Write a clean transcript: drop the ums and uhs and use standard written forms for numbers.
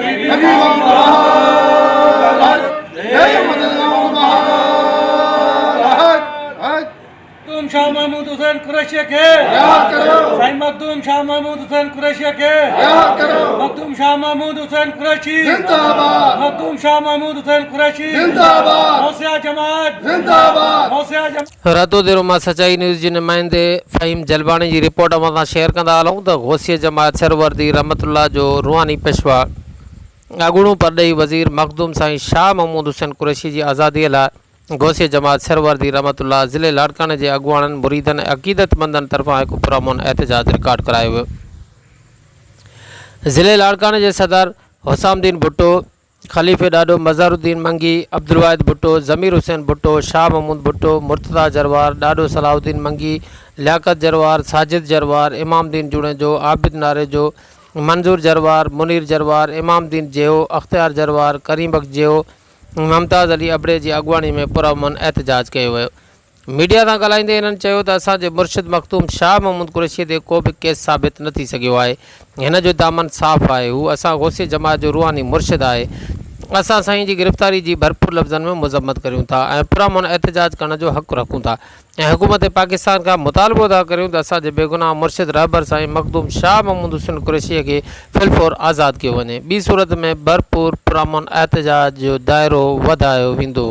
नबी मोहम्मद जय मदद मखदूम शाह महमूद हुसैन कुरैशी के साईं मखदूम शाह महमूद हुसैन कुरैशी के मखदूम शाह महमूद हुसैन कुरैशी जिंदाबाद मखदूम शाह महमूद हुसैन कुरैशी जिंदाबाद गौसिया जमात जिंदाबाद गौसिया जमात। रातो देर मां सचाई न्यूज़ जे नुमाइंदे फ़हीम जलबाणी जी रिपोर्ट असां शेयर कंदा हलूं त गौसिया जमात सरवर्दी रहमतुल्लाह जो रूहानी पेशवा अॻूणो परॾेही वज़ीर मखदूम साईं शाह महमूद हुसैन कुरैशी जी आज़ादीअ लाइ गौसिया जमात सरवर्दी रहमतुल्लाह ज़िले लाड़काने जे अॻुवाणनि मुरीदनि ऐं अक़ीदतमंदनि तरफ़ां हिकु पुरअमन एहतजाज रिकॉर्ड करायो वियो। ज़िले लाड़काने जे सदर हुसामुद्दीन भुट्टो, ख़लीफ़े ॾाॾो मज़हरुद्दीन मंगी, अब्दुल वाहिद भुट्टो, ज़मीर हुसैन भुट्टो, शाह महमूद भुट्टो, मुर्तज़ा जरवार, ॾाॾो सलाहुद्दीन मंगी, लियाकत जरवार, साजिद जरवार, इमामुद्दीन जुड़ेजो, आबिद नारेजो, मंज़ूर जरवार, मुनीर जरवार, इमामुद्दीन जेहो, अख़्तियार जरवार, करीम बख़्श जेहो, मुमताज़ अली अबड़े जी अॻुवाणी में पुरअमन एहतजाज कयो वियो। मीडिया सां ॻाल्हाईंदे इन्हनि चयो त असांजे मुर्शिद मखदूम शाह महमूद कुरैशी ते को बि केस साबित न थी सघियो आहे। हिन जो दामन साफ़ आहे। हू असां गौसिया जमात जो रूहानी मुर्शिद आहे। असां साईं जी गिरफ़्तारी जी भरपूर लफ़्ज़नि में मुज़म्मत करियूं था ऐं पुरअमन एहतजाज करण जो हक़ रखूं था ऐं हुकूमत पाकिस्तान खां मुतालबो था करियूं त असांजे बेगुनाह मुर्शिद रहबर साईं मखदूम शाह महमूद हुसैन कुरैशीअ खे फिलफौर आज़ादु कयो वञे। ॿी सूरत में भरपूर पुरअमन एहतजाज जो दाइरो वधायो वेंदो।